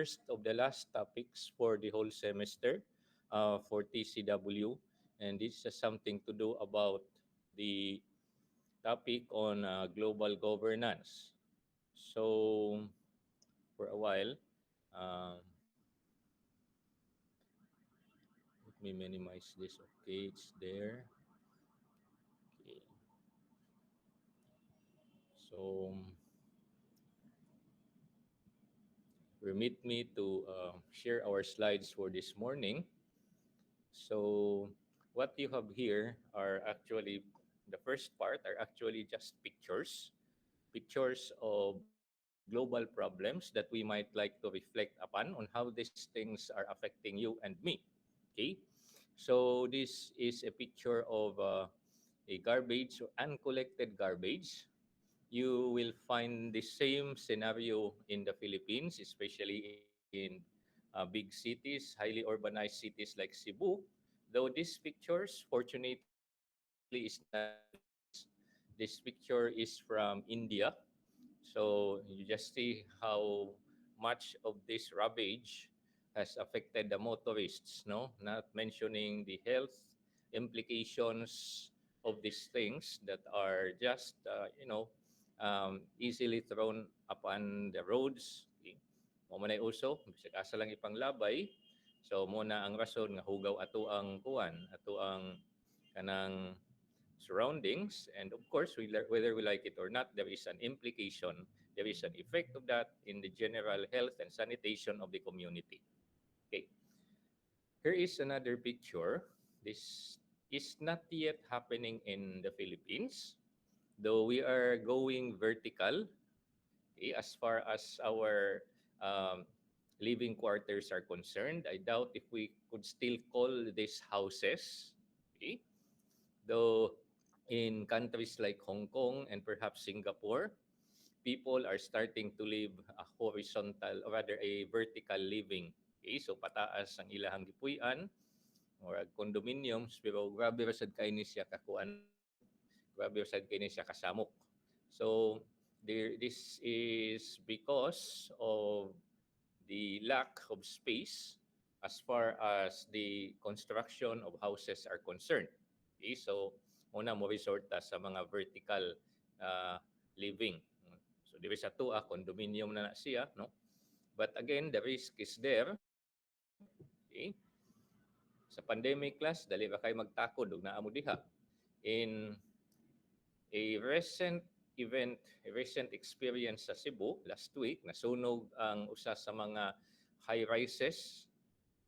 first of the last topics for the whole semester for TCW. And this has something to do about the topic on global governance. So, for a while, um, let me minimize this. Okay, it's there. Okay. So, permit me to share our slides for this morning. So, what you have here are actually, the first part are actually just pictures of global problems that we might like to reflect upon on how these things are affecting you and me. Okay? So, this is a picture of a garbage or uncollected garbage. You will find the same scenario in the Philippines, especially in big cities, highly urbanized cities like Cebu. Though these pictures, fortunately, is not from the Philippines. This picture is from India. So you just see how much of this rubbish has affected the motorists, no? Not mentioning the health implications of these things that are just, easily thrown upon the roads. Okay? Mo man ay uso, bisag asa lang ipanglabay. So muna ang rason nga hugaw ato ang kuan, ato ang kanang surroundings, and of course whether we like it or not, there is an implication, there is an effect of that in the general health and sanitation of the community. Okay, here is another picture. This is not yet happening in the Philippines, though we are going vertical, okay, as far as our um, living quarters are concerned. I doubt if we could still call these houses, okay? Though in countries like Hong Kong and perhaps Singapore, people are starting to live a horizontal or rather a vertical living. Okay, so pataas ang ilahang gipuy-an or condominiums pero grabe ra sad kay ni siya kakuan no. Grabe ra sad kay ni siya kasamok. So this is because of the lack of space as far as the construction of houses are concerned. Okay, so una mo resort ta sa mga vertical uh, living. So there is a to condominium na siya, no? But again, the risk is there. Okay? Sa pandemic class, dali ba kay magtakod og naa mo diha. In a event, a recent experience sa Cebu last week, nasunog ang usa sa mga high rises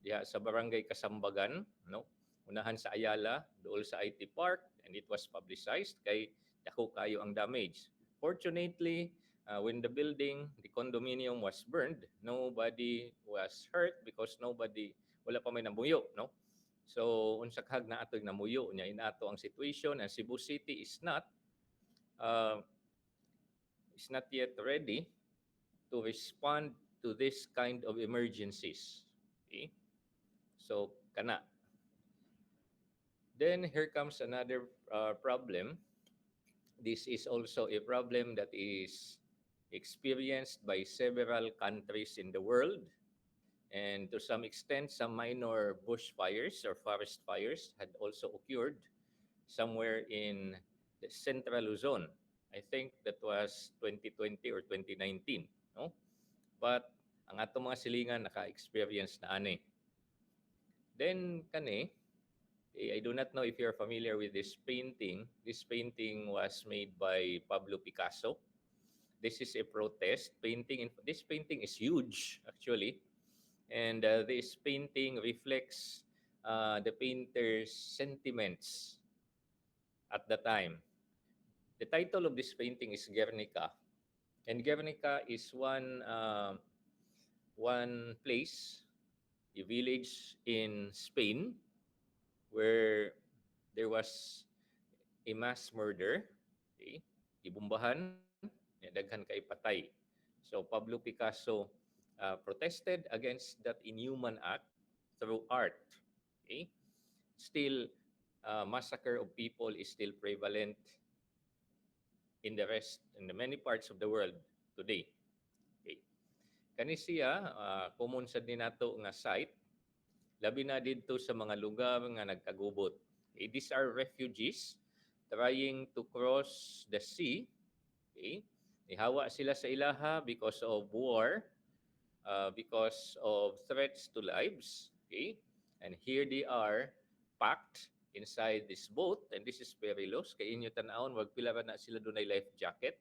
diha sa barangay Kasambagan, no? Unahan sa Ayala, dool sa IT Park, and it was publicized kay dako kayo ang damage. Fortunately, when the building, the condominium was burned, nobody was hurt because wala pa may namuyo, no? So unsa kag na ato namuyo nya inato ang situation, and Cebu City uh, is not yet ready to respond to this kind of emergencies. Okay? So kana. Then here comes another problem. This is also a problem that is experienced by several countries in the world. And to some extent, some minor bushfires or forest fires had also occurred somewhere in the central Luzon. I think that was 2020 or 2019. No? But ang atong mga silingan naka-experience na ani. Then kani, I do not know if you're familiar with this painting. This painting was made by Pablo Picasso. This is a protest painting. This painting is huge, actually. And this painting reflects the painter's sentiments at the time. The title of this painting is Guernica. And Guernica is one place, a village in Spain, where there was a mass murder, okay? Ibumbahan, daghan kay patay. So Pablo Picasso protested against that inhuman act through art. Okay? Still, massacre of people is still prevalent in the many parts of the world today. Okay? Kani siya common sad ni nato nga site labi na didto sa mga lugar nga nagkagubot. Okay? These are refugees trying to cross the sea. Okay? Ihawa sila sa ilaha because of war, because of threats to lives. Okay? And here they are packed inside this boat, and this is perilous. Kay inyo tanawon, wag pila na sila dunay life jacket.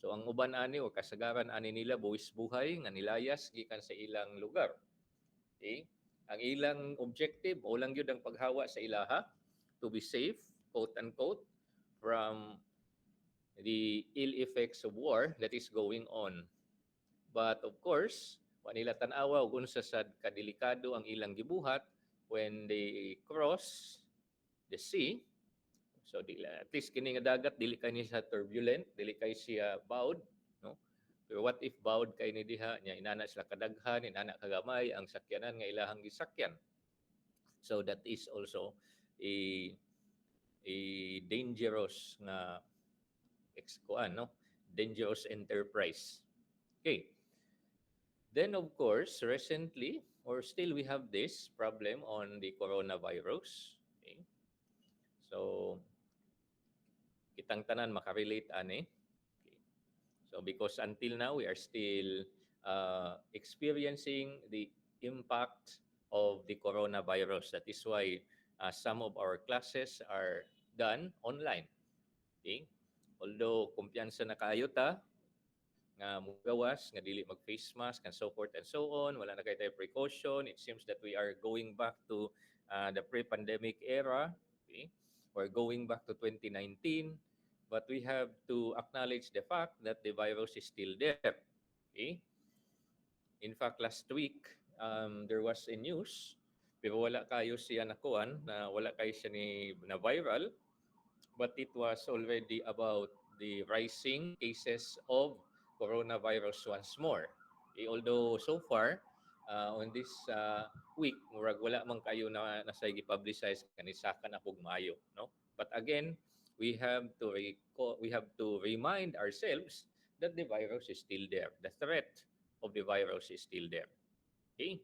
So ang uban ani o kasagaran ani nila buwis buhay nga nilayas gikan sa ilang lugar. Okay? Ang ilang objective o lang yun ang paghawa sa ilaha to be safe, quote unquote, from the ill effects of war that is going on. But of course, wa nila tan-awa ug unsa sad kadelikado ang ilang gibuhat when they cross the sea. So at least kini nga dagat dili kay ni siya turbulent, dili kay siya bowed, no? Pero what if bowed kay ni diha nya inana sila kadaghan, inana kagamay ang sakyanan nga ilahang gisakyan. So that is also a a dangerous na kuan, no? Dangerous enterprise. Okay. Then of course, recently or still we have this problem on the coronavirus. Okay. So kitang tanan makarelate ani. Okay. So because until now we are still experiencing the impact of the coronavirus. That is why some of our classes are done online. Okay? Although kumpiyansa na kaayo ta nga mugawas nga dili mag face mask and so forth and so on, wala na kay tayo precaution. It seems that we are going back to the pre-pandemic era. Okay? We're going back to 2019, but we have to acknowledge the fact that the virus is still there. Okay? In fact, last week, there was a news, pero wala kayo siya nakuan, na wala kayo siya ni na viral, but it was already about the rising cases of coronavirus once more. Although so far, on this week, murag wala man kayo na nasay gi-publicize kanisaka na pug maayo, no? But again, we have to remind ourselves that the virus is still there. The threat of the virus is still there. Okay?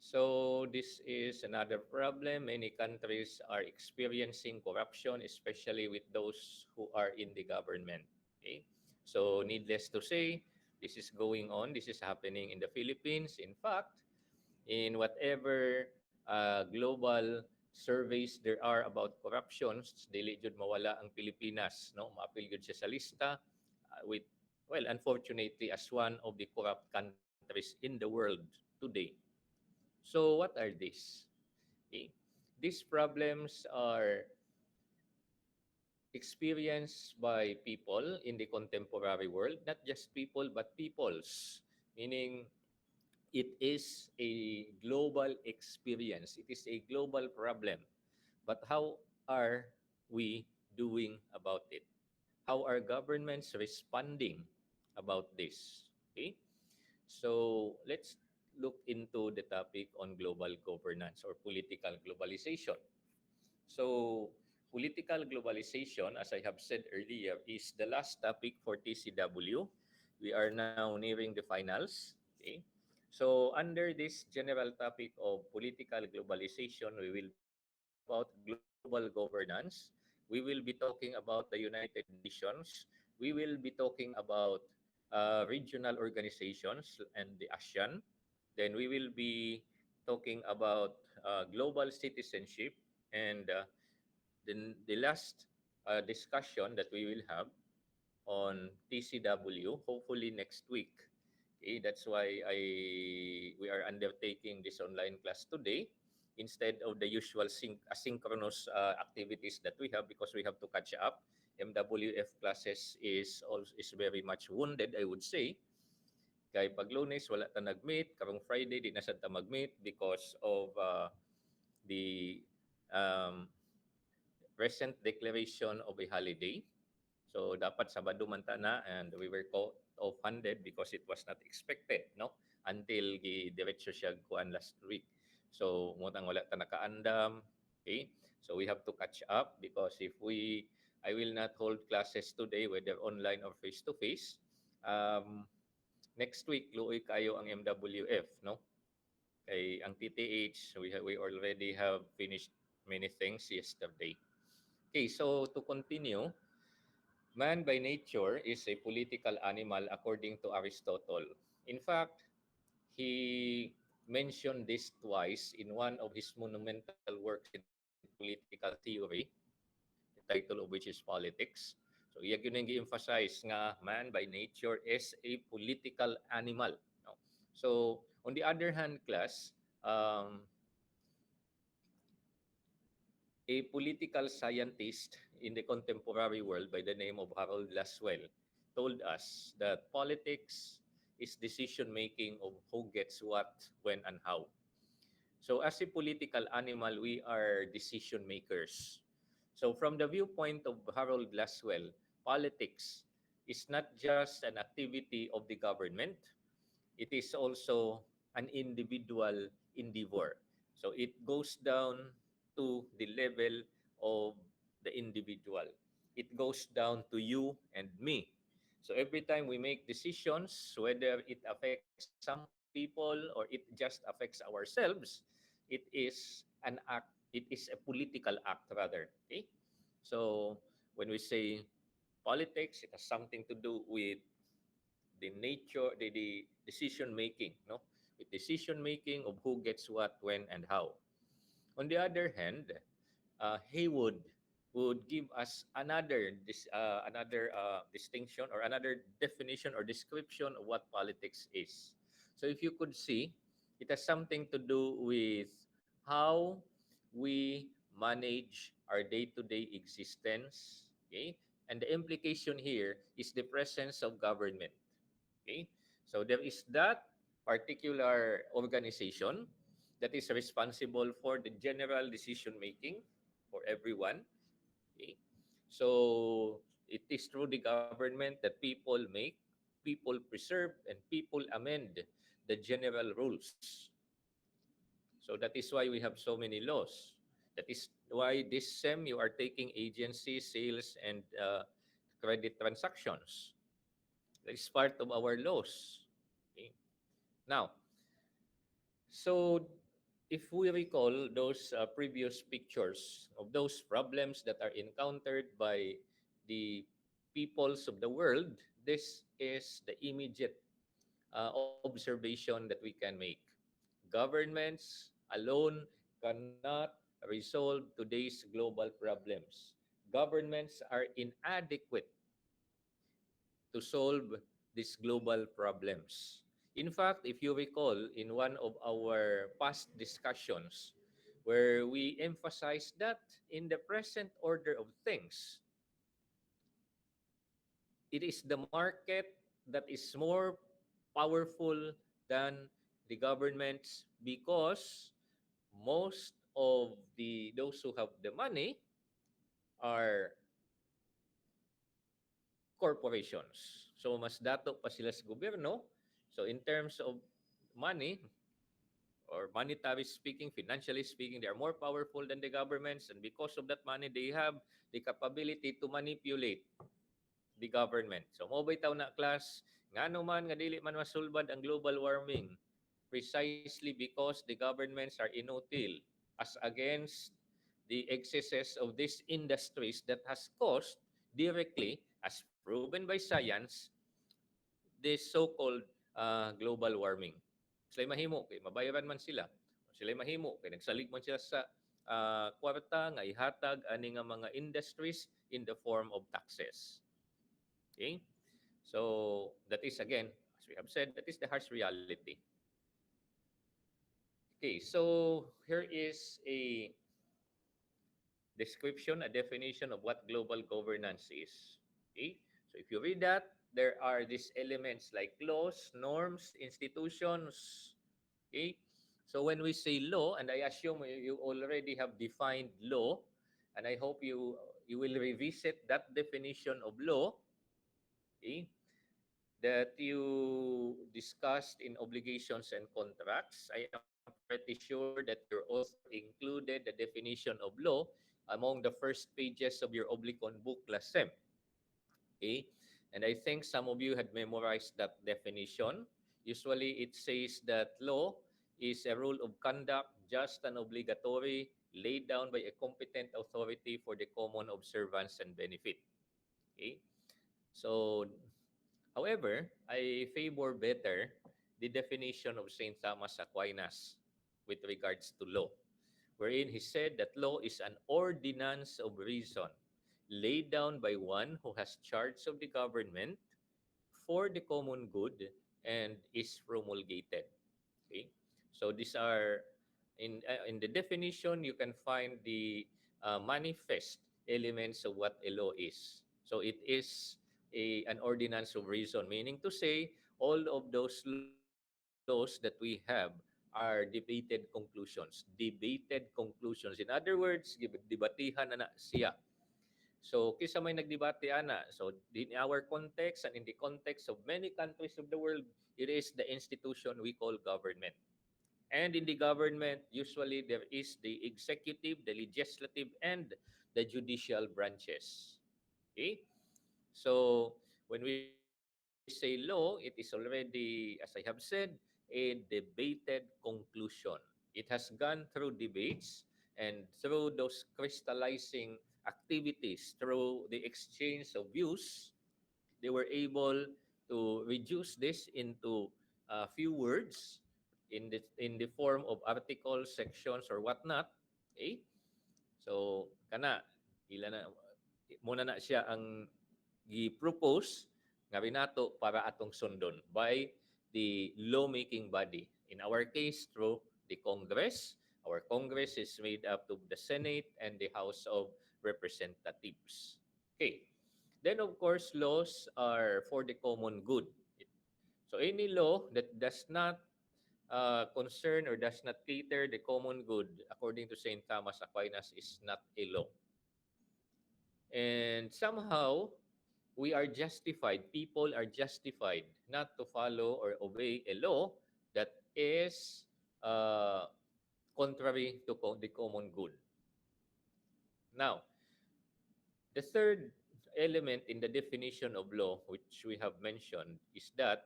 So this is another problem. Many countries are experiencing corruption, especially with those who are in the government. Okay? So needless to say, this is going on. This is happening in the Philippines. In fact, in whatever global surveys there are about corruptions, dili jud mawala ang Pilipinas, no? Maapil jud siya sa lista with, well, unfortunately, as one of the corrupt countries in the world today. So what are these? Okay. These problems are experienced by people in the contemporary world, not just people, but peoples, meaning it is a global experience. It is a global problem. But how are we doing about it? How are governments responding about this? Okay? So let's look into the topic on global governance or political globalization. So political globalization, as I have said earlier, is the last topic for TCW. We are now nearing the finals. Okay? So under this general topic of political globalization, we will be talking about global governance. We will be talking about the United Nations. We will be talking about regional organizations and the ASEAN. Then we will be talking about global citizenship, and then the last discussion that we will have on TCW, hopefully next week. Okay, that's why we are undertaking this online class today instead of the usual asynchronous activities that we have, because we have to catch up. MWF classes is very much wounded, I would say. Kay pag Lunes wala ta nag-meet, karong Friday di na sad ta mag-meet because of the um, recent declaration of a holiday. So dapat Sabado man ta na, and we were caught off-handed because it was not expected, no? Until diretso siya kuan last week. So mutang wala ta nakaandam. Okay? So we have to catch up, because if I will not hold classes today, whether online or face to face, next week luoy kayo ang MWF, no? Kay ang TTH, we already have finished many things yesterday. Okay, so to continue, man by nature is a political animal according to Aristotle. In fact, he mentioned this twice in one of his monumental works in political theory, the title of which is Politics. So iya gyud yung gi-emphasize nga man by nature is a political animal. No? So on the other hand, class, a political scientist in the contemporary world by the name of Harold Laswell told us that politics is decision making of who gets what, when, and how. So, as a political animal, we are decision makers. So, from the viewpoint of Harold Laswell, politics is not just an activity of the government, it is also an individual endeavor. So it goes down to the level of the individual. It goes down to you and me. So every time we make decisions, whether it affects some people or it just affects ourselves, it is an act, it is a political act rather. Okay? So when we say politics, it has something to do with the nature, the decision making, no? With decision making of who gets what, when, and how. On the other hand, Haywood would give us another distinction or another definition or description of what politics is. So if you could see, it has something to do with how we manage our day-to-day existence. Okay, and the implication here is the presence of government. Okay? So there is that particular organization that is responsible for the general decision making for everyone. Okay? So it is through the government that people make, people preserve, and people amend the general rules. So that is why we have so many laws. That is why this SEM you are taking agency, sales, and credit transactions. That is part of our laws. Okay? Now, so if we recall those previous pictures of those problems that are encountered by the peoples of the world, this is the immediate observation that we can make. Governments alone cannot resolve today's global problems. Governments are inadequate to solve these global problems. In fact, if you recall, in one of our past discussions, where we emphasized that in the present order of things, it is the market that is more powerful than the governments because most of the those who have the money are corporations. So mas dato pa sila sa gobyerno. So in terms of money or monetary speaking, financially speaking, they are more powerful than the governments, and because of that money, they have the capability to manipulate the government. So mo bitaw na class, ngano man nga dili man masulbad ang global warming precisely because the governments are inutil as against the excesses of these industries that has caused directly, as proven by science, this so-called global warming. Sila mahimo kay mabayaran man sila. Sila mahimo kay nagsalig man sila sa kwarta nga ihatag ani nga mga industries in the form of taxes. Okay? So that is again, as we have said, that is the harsh reality. Okay, so here is a description, a definition of what global governance is. Okay? So if you read that, there are these elements like laws, norms, institutions. Okay? So when we say law, and I assume you already have defined law, and I hope you will revisit that definition of law, okay, that you discussed in obligations and contracts. I am pretty sure that your author included the definition of law among the first pages of your oblicon book last sem. Okay? And I think some of you had memorized that definition. Usually it says that law is a rule of conduct, just and obligatory, laid down by a competent authority for the common observance and benefit. Okay? So, however, I favor better the definition of St. Thomas Aquinas with regards to law, wherein he said that law is an ordinance of reason laid down by one who has charge of the government for the common good and is promulgated. Okay, so these are in the definition you can find the manifest elements of what a law is. So it is an ordinance of reason, meaning to say all of those laws that we have are debated conclusions. Debated conclusions. In other words, debatihan na siya. So, kisa may nagdebate ana. So, in our context and in the context of many countries of the world, it is the institution we call government. And in the government, usually there is the executive, the legislative, and the judicial branches. Okay? So, when we say law, it is already, as I have said, a debated conclusion. It has gone through debates and through those crystallizing activities, through the exchange of views, they were able to reduce this into a few words in the form of articles, sections, or whatnot. Okay? So, kana, ila na, muna na siya ang gi-propose nga binato para atong sundon by the lawmaking body. In our case, through the Congress. Our Congress is made up of the Senate and the House of Representatives. Okay. Then, of course, laws are for the common good. So, any law that does not concern or does not cater the common good, according to St. Thomas Aquinas, is not a law. And somehow, we are justified, people are justified not to follow or obey a law that is uh, contrary to the common good. Now, the third element in the definition of law, which we have mentioned, is that,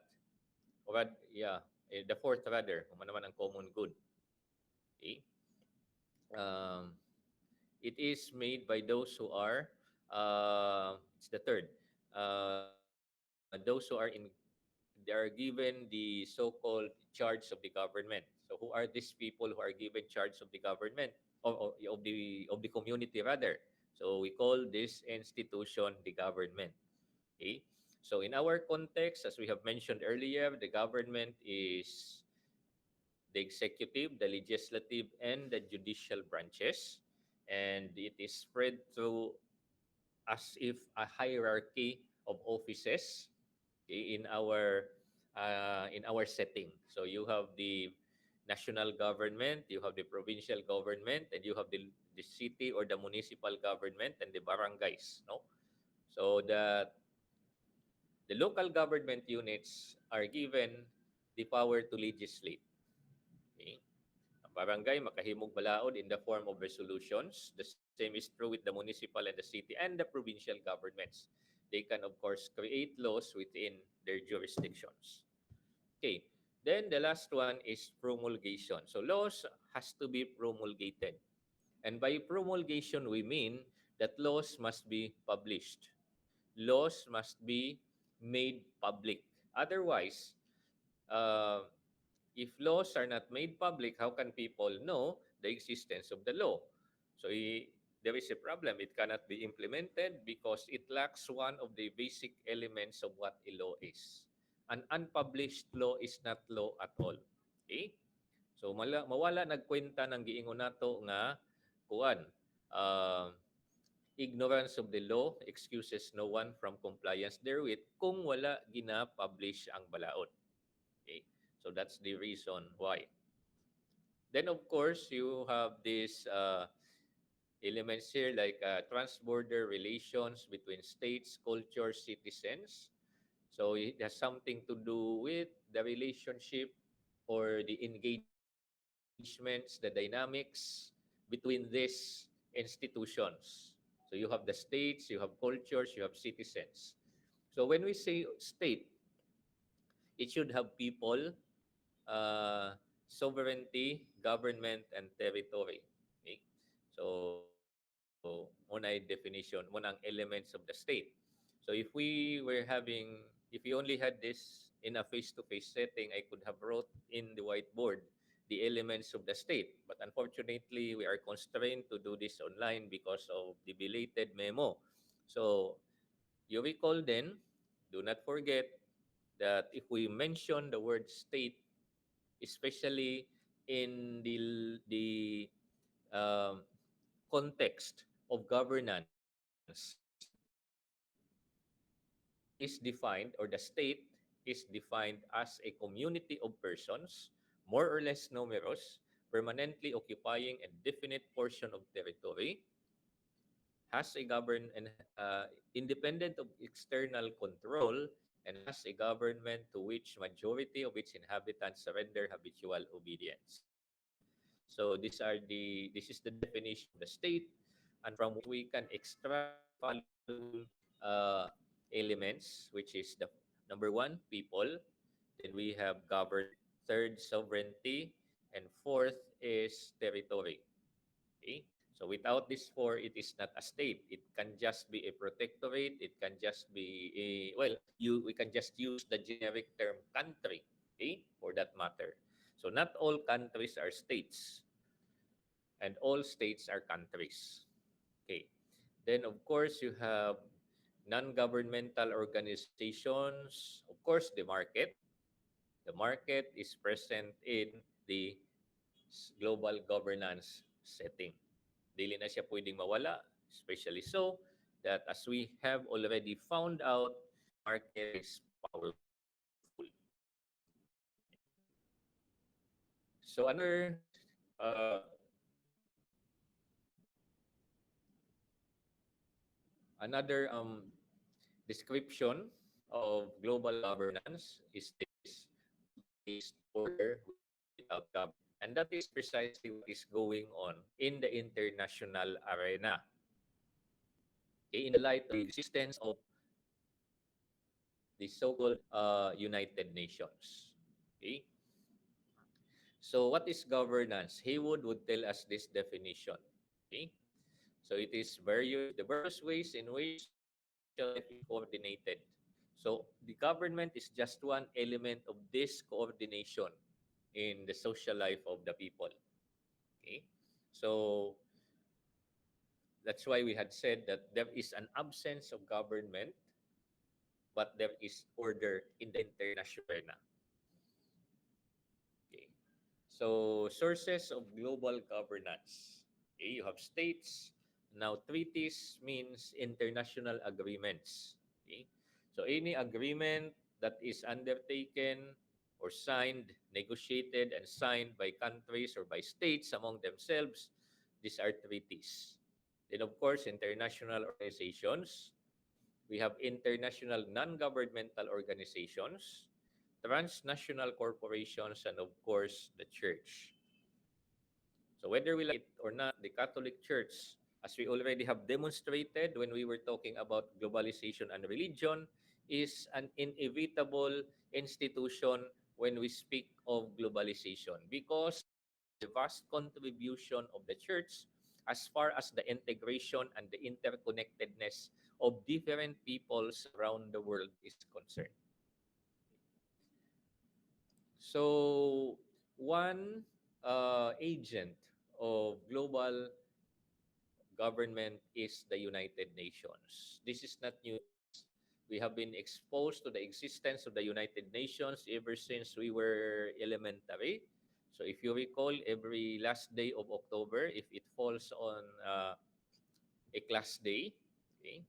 or yeah, the fourth rather, kung ano man ang common good. Okay? Um, it is made by those who are, it's the third, those who are they are given the so-called charge of the government. So who are these people who are given charge of the government of the community rather? So we call this institution the government. Okay? So in our context, as we have mentioned earlier, the government is the executive, the legislative, and the judicial branches, and it is spread through as if a hierarchy of offices, okay, in our setting. So you have the national government, you have the provincial government, and you have the city or the municipal government and the barangays. No, so the local government units are given the power to legislate. Okay? Ang barangay makahimog balaod in the form of resolutions. The same is true with the municipal and the city and the provincial governments. They can, of course, create laws within their jurisdictions. Okay. Then the last one is promulgation. So laws has to be promulgated. And by promulgation, we mean that laws must be published. Laws must be made public. Otherwise, uh, if laws are not made public, how can people know the existence of the law? So there is a problem. It cannot be implemented because it lacks one of the basic elements of what a law is. An unpublished law is not law at all. Okay? So mawala nagkwenta ng giingon nato nga kuan. Uh, Ignorance of the law excuses no one from compliance therewith kung wala gina-publish ang balaod. Okay? So that's the reason why. Then, of course, you have these elements here like trans-border relations between states, cultures, citizens. So it has something to do with the relationship or the engagements, the dynamics between these institutions. So you have the states, you have cultures, you have citizens. So when we say state, it should have people, uh, sovereignty, government, and territory. Okay? So, muna yung definition, muna ang elements of the state. So if we only had this in a face-to-face setting, I could have wrote in the whiteboard the elements of the state. But unfortunately, we are constrained to do this online because of the belated memo. So you recall then, do not forget that if we mention the word state, especially in the um, context of governance, it is defined, or the state is defined as a community of persons, more or less numerous, permanently occupying a definite portion of territory, has a govern and independent of external control, and has a government to which majority of its inhabitants surrender habitual obedience. So this is the definition of the state, and from which we can extract the following uh, elements, which is the number one, people. Then we have government. Third, sovereignty, and fourth is territory. Okay? So without this four, it is not a state. It can just be a protectorate. It can just be a, well, we can just use the generic term country, okay, for that matter. So not all countries are states, and all states are countries. Okay. Then of course you have non-governmental organizations. Of course, the market. The market is present in the global governance setting. Dili na siya pwedeng mawala, especially so that as we have already found out, market is powerful. So uh, another description of global governance is this: rule-based order without government. And that is precisely what is going on in the international arena. Okay, in the light of the existence of the so-called United Nations. Okay? So what is governance? Haywood would tell us this definition. Okay? So it is the various ways in which social life is coordinated. So the government is just one element of this coordination in the social life of the people. Okay? So that's why we had said that there is an absence of government, but there is order in the international arena. Okay. So sources of global governance. Okay, you have states. Now treaties means international agreements. Okay. So any agreement that is undertaken or signed, negotiated and signed by countries or by states among themselves, these are treaties. Then of course, international organizations. We have international non-governmental organizations, transnational corporations, and of course, the church. So whether we like it or not, the Catholic Church, as we already have demonstrated when we were talking about globalization and religion, is an inevitable institution when we speak of globalization, because the vast contribution of the church as far as the integration and the interconnectedness of different peoples around the world is concerned. So, one agent of global government is the United Nations. This is not new to us. We have been exposed to the existence of the United Nations ever since we were elementary. So if you recall, every last day of October, if it falls on a class day, okay,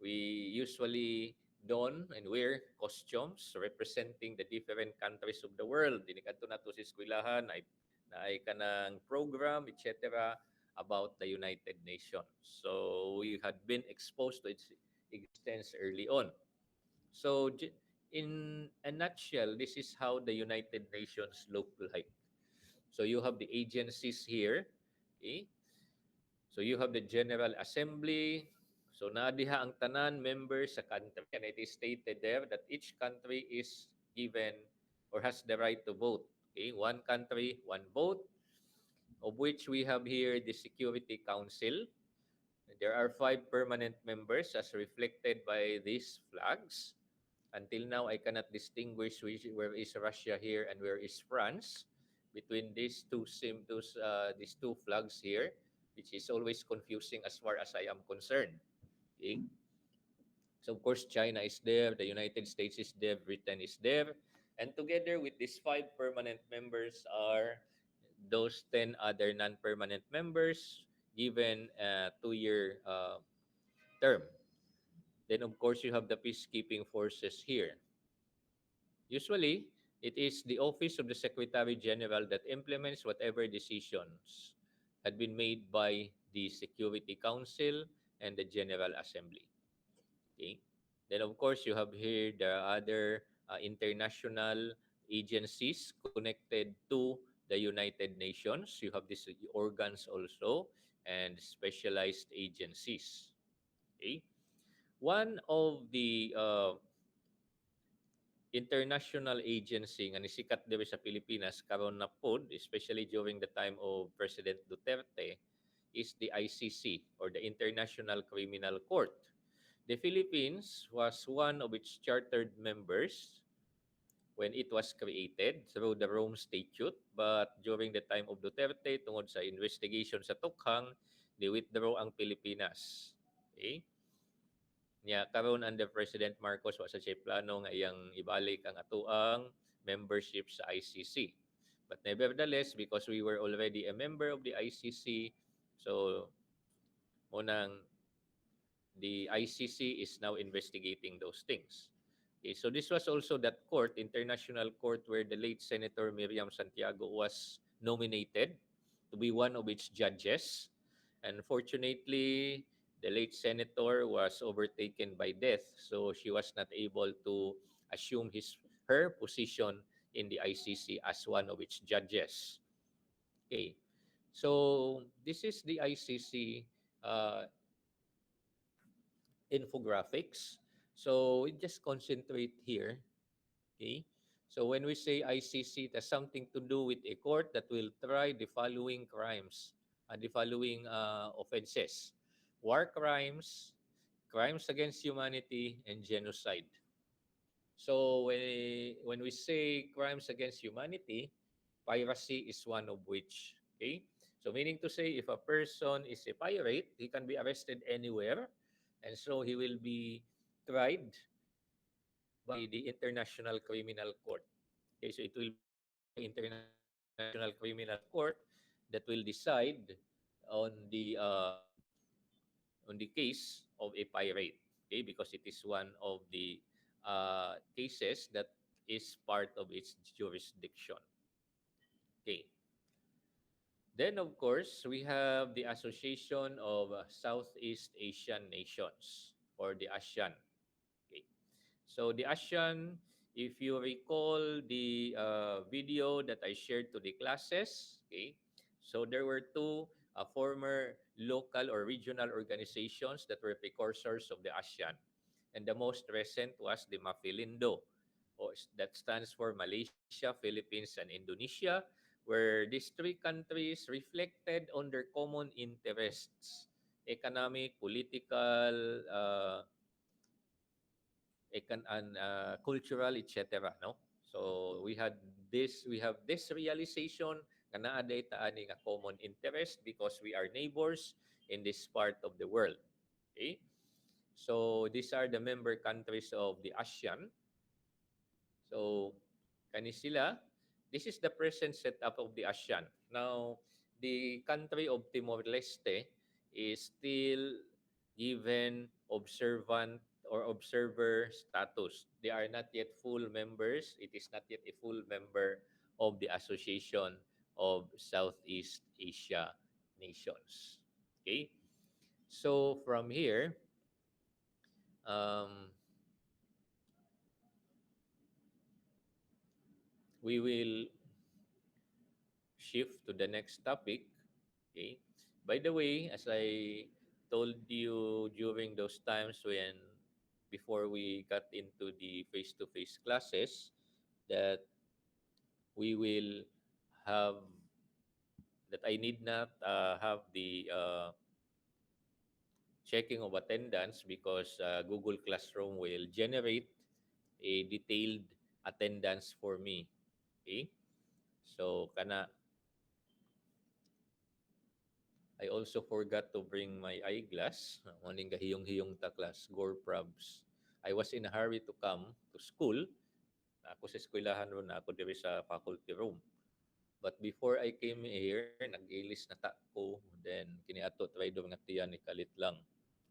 we usually don and wear costumes representing the different countries of the world. Dinikadto na to sa eskwelahan, na ay kanang program, etc. about the United Nations. So we had been exposed to its existence early on. So in a nutshell, this is how the United Nations look like. So you have the agencies here. Okay? So you have the General Assembly. So naadiha ang tanan members sa country, and it is stated there that each country is given or has the right to vote. Okay, one country, one vote, of which we have here the Security Council. There are 5 permanent members as reflected by these flags. Until now, I cannot distinguish where is Russia here and where is France between these two flags here, which is always confusing as far as I am concerned. Okay? So of course, China is there, the United States is there, Britain is there, and together with these 5 permanent members are those 10 other non-permanent members given a 2-year term. Then of course you have the peacekeeping forces here. Usually, it is the office of the Secretary General that implements whatever decisions had been made by the Security Council and the General Assembly. Okay. Then of course you have here the other international agencies connected to the United Nations. You have these organs also and specialized agencies. Okay. One of the international agency nga nisikat diri sa Pilipinas karon na pod, especially during the time of President Duterte, is the ICC or the International Criminal Court. The Philippines was one of its chartered members when it was created through the Rome Statute, but during the time of Duterte, tungod sa investigation sa tukhang, they withdraw ang Pilipinas. Okay? Nya karon under President Marcos wa sa siya plano nga iyang ibalik ang atuang membership sa ICC. But nevertheless, because we were already a member of the ICC, so munang the ICC is now investigating those things. Okay, so this was also that court, international court, where the late Senator Miriam Santiago was nominated to be one of its judges. Unfortunately, the late senator was overtaken by death, so she was not able to assume her position in the ICC as one of its judges. Okay, so this is the ICC infographics. So we just concentrate here. Okay. So when we say ICC, it has something to do with a court that will try the following crimes, the following offenses: war crimes, crimes against humanity, and genocide. So when we say crimes against humanity, piracy is one of which. Okay? So meaning to say, if a person is a pirate, he can be arrested anywhere, and so he will be tried by the International Criminal Court. Okay, so it will be the International Criminal Court that will decide on the case of a pirate. Okay, because it is one of the cases that is part of its jurisdiction. Okay. Then, of course, we have the Association of Southeast Asian Nations, or the ASEAN. Okay. So the ASEAN, if you recall the video that I shared to the classes, okay, so there were two former local or regional organizations that were precursors of the ASEAN. And the most recent was the MAFILINDO, that stands for Malaysia, Philippines, and Indonesia, where these three countries reflected on their common interests: economic, political, and cultural, etc. No, so we have this realization nga naa day ta ani nga common interest because we are neighbors in this part of the world. Okay, so these are the member countries of the ASEAN. So kani sila, this is the present setup of the ASEAN. Now, the country of Timor Leste is still given observant or observer status. They are not yet full members. It is not yet a full member of the Association of Southeast Asia Nations. Okay? So from here, um, we will shift to the next topic. Okay. By the way, as I told you during those times when before we got into the face-to-face classes that we will have that I need not have the checking of attendance because Google Classroom will generate a detailed attendance for me. Okay? So kana I also forgot to bring my eyeglass. Morning gahiyong-hiyong ta class, Gore Probs. I was in a hurry to come to school. Ako sa eskwelahan ron, ako diri sa faculty room. But before I came here, nag-ilis na ta ko. Then, kiniato, try do nga tiyan ni kalit lang.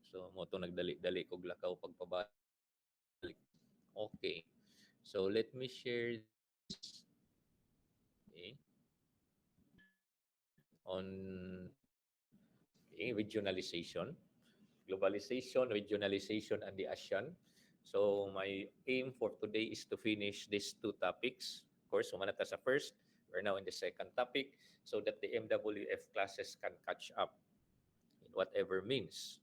So, mo to nagdali-dali kog lakaw pagpabalik. Okay. So, let me share this on regionalization, globalization, regionalization, and the ASEAN. So my aim for today is to finish these two topics. Of course, sumanata sa first. We're now in the second topic so that the MWF classes can catch up in whatever means.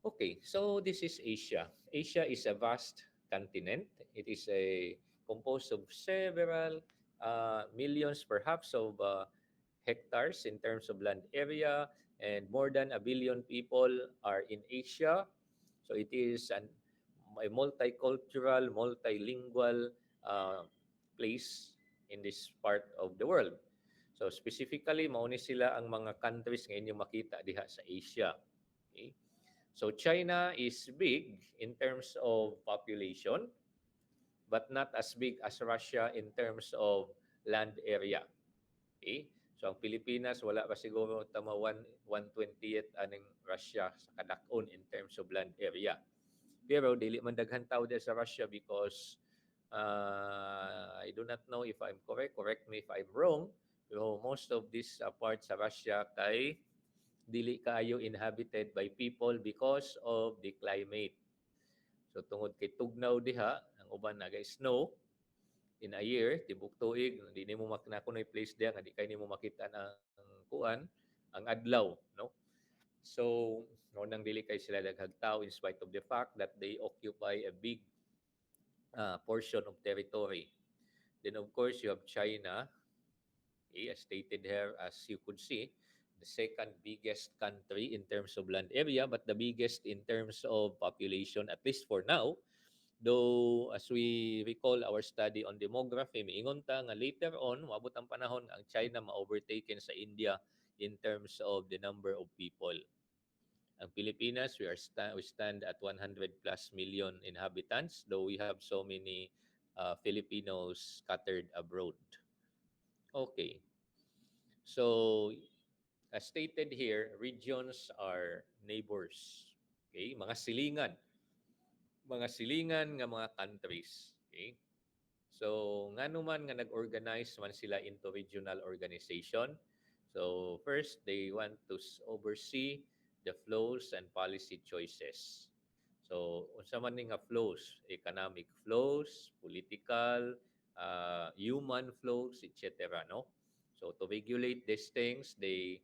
Okay, so this is Asia. Asia is a vast continent. It is a composed of several millions, perhaps, of hectares in terms of land area, and more than a billion people are in Asia. So it is a multicultural, multilingual uh, place in this part of the world. So specifically, mauni sila ang mga countries nga inyo makita diha sa Asia. Okay? So China is big in terms of population, but not as big as Russia in terms of land area. Okay? So ang Pilipinas, wala pa siguro tama 1/20th aning Russia sa kadakon in terms of land area. Pero dili man daghan tao diri sa Russia because I do not know if I'm correct. Correct me if I'm wrong. Pero most of these parts sa Russia kay dili kaayo inhabited by people because of the climate. So tungod kay tugnaw diha, ang uban nagay snow in a year, tibok tuig, di nimo nakunoy place diha nga di kay nimo makita ang kuan, ang adlaw, no? So, no nang dili kay sila daghang tao in spite of the fact that they occupy a big portion of territory. Then of course you have China, as stated here, as you could see, the second biggest country in terms of land area, but the biggest in terms of population, at least for now. Though, as we recall our study on demography, miingon ta nga later on, maabot ang panahon ang China ma-overtaken sa India in terms of the number of people. Ang Pilipinas, we stand at 100 plus million inhabitants, though we have so many Filipinos scattered abroad. Okay. So, as stated here, regions are neighbors. Okay, mga silingan nga mga countries. Okay? So, ngano man nga nag-organize man sila into regional organization. So, first, they want to oversee the flows and policy choices. So, unsa man ni nga flows, economic flows, political, human flows, etc. No? So, to regulate these things, they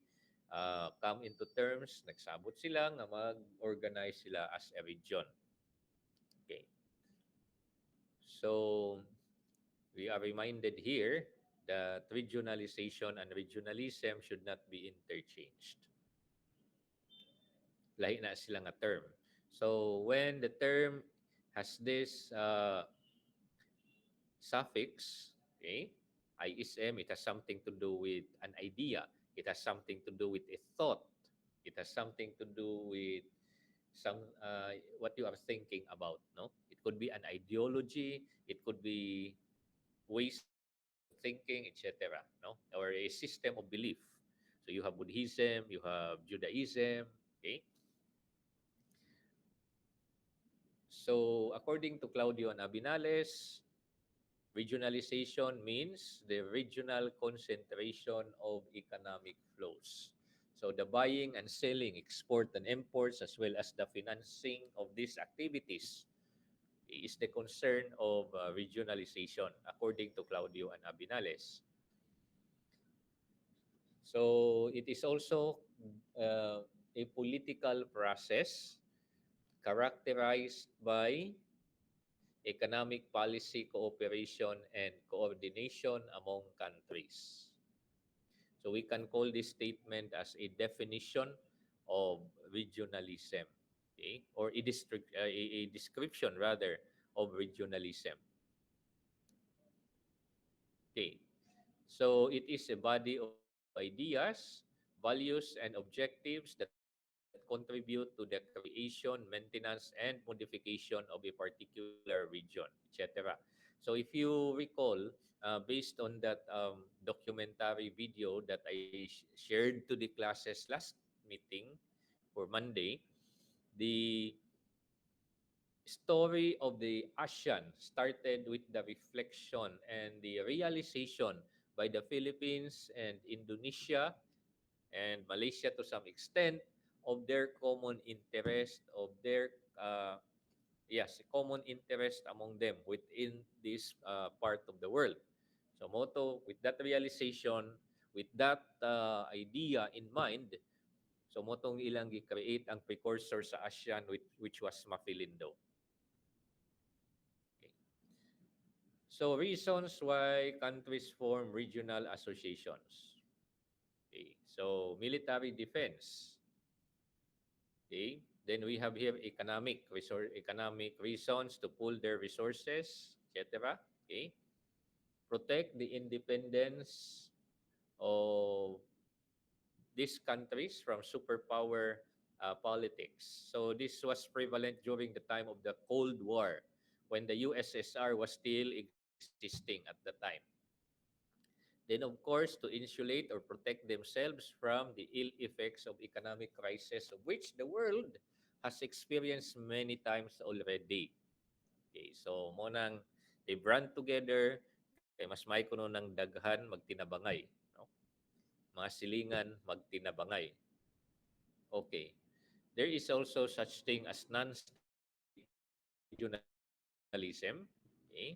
come into terms, nagsabot sila nga mag-organize sila as a region. Okay. So, we are reminded here that regionalization and regionalism should not be interchanged. Lahi na sila nga term. So when the term has this suffix, okay, ISM, it has something to do with an idea. It has something to do with a thought. It has something to do with some what you are thinking about. No, it could be an ideology. It could be ways of thinking, etc. No, or a system of belief. So you have Buddhism, you have Judaism. Okay. So according to Claudio and Abinales, regionalization means the regional concentration of economic flows. So the buying and selling, export and imports, as well as the financing of these activities is the concern of regionalization, according to Claudio and Abinales. So it is also a political process characterized by economic policy cooperation and coordination among countries. So we can call this statement as a definition of regionalism, okay? Or a description rather of regionalism. Okay. So it is a body of ideas, values, and objectives that contribute to the creation, maintenance, and modification of a particular region, etc. So if you recall, based on that documentary video that I shared to the classes last meeting for Monday, the story of the ASEAN started with the reflection and the realization by the Philippines and Indonesia and Malaysia to some extent of their common interest, of their common interest among them within this part of the world. So Moto, with that realization, with that idea in mind, so motong ilang gi-create ang precursor sa ASEAN which was Mapilindo. Okay. So reasons why countries form regional associations. Okay. So military defense. Okay. Then we have here economic reasons to pool their resources, etc. Okay. Protect the independence of these countries from superpower politics. So this was prevalent during the time of the Cold War when the USSR was still existing at the time. Then, of course, to insulate or protect themselves from the ill effects of economic crisis of which the world has experienced many times already. Okay, so mo nang they brand together kay mas may kuno ng daghan magtinabangay, no? Mga silingan magtinabangay. Okay. There is also such thing as non-state regionalism, okay?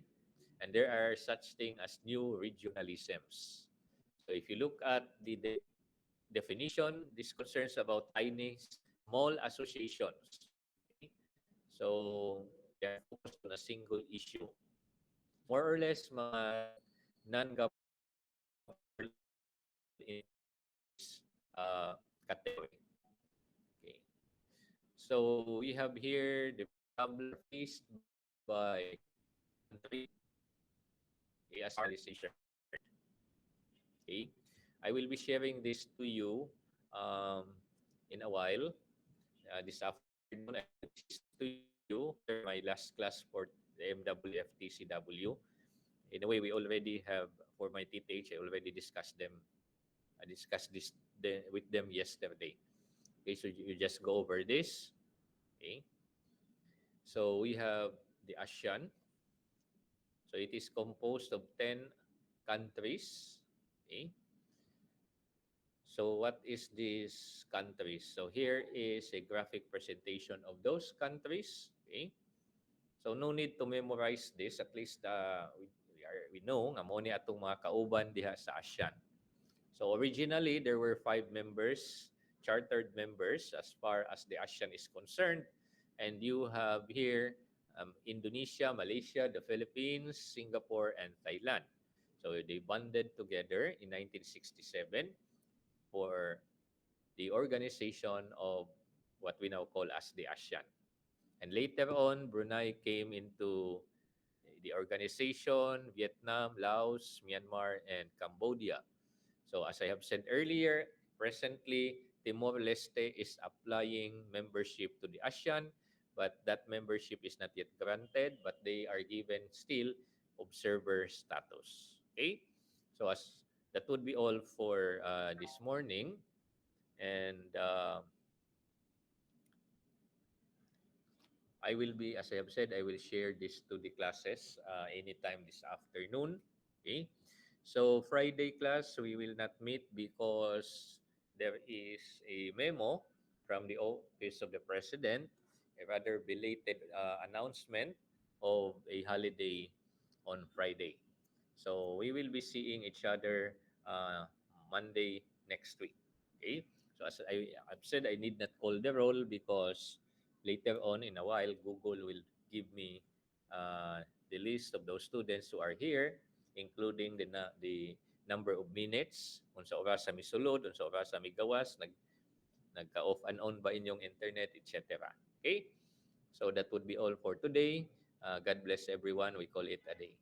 And there are such thing as new regionalisms. So if you look at the definition, this concerns about tiny, small associations. Okay? So they are focused on a single issue. More or less, mga non-governmental fall into this category. Okay. So we have here the problem faced by country as regionalization. Okay. I will be sharing this to you um, in a while. This afternoon, I will teach this to you after my last class for the MWF-TCW. In a way, we already have, for my TTH, I already discussed them. I discussed this with them yesterday. Okay, so you just go over this. Okay. So we have the ASEAN. So it is composed of 10 countries. Okay. So what is these countries? So here is a graphic presentation of those countries. Okay. So no need to memorize this. At least we know nga mo ni atong mga kauban diha sa ASEAN. So originally, there were 5 members, chartered members, as far as the ASEAN is concerned. And you have here Indonesia, Malaysia, the Philippines, Singapore, and Thailand. So they bonded together in 1967 for the organization of what we now call as the ASEAN. And later on, Brunei came into the organization, Vietnam, Laos, Myanmar, and Cambodia. So as I have said earlier, presently, Timor-Leste is applying membership to the ASEAN, but that membership is not yet granted, but they are given still observer status. Okay? So as that would be all for this morning. And I will be, as I have said, I will share this to the classes anytime this afternoon. Okay. So Friday class, we will not meet because there is a memo from the Office of the President, a rather belated announcement of a holiday on Friday. So we will be seeing each other Monday next week. Okay. So as I've said, I need not call the roll because later on in a while, Google will give me the list of those students who are here, including the number of minutes, unsa oras sa misulod, unsa oras sa migawas, nagka-off and on ba inyong internet, etc. Okay? So that would be all for today. God bless everyone. We call it a day.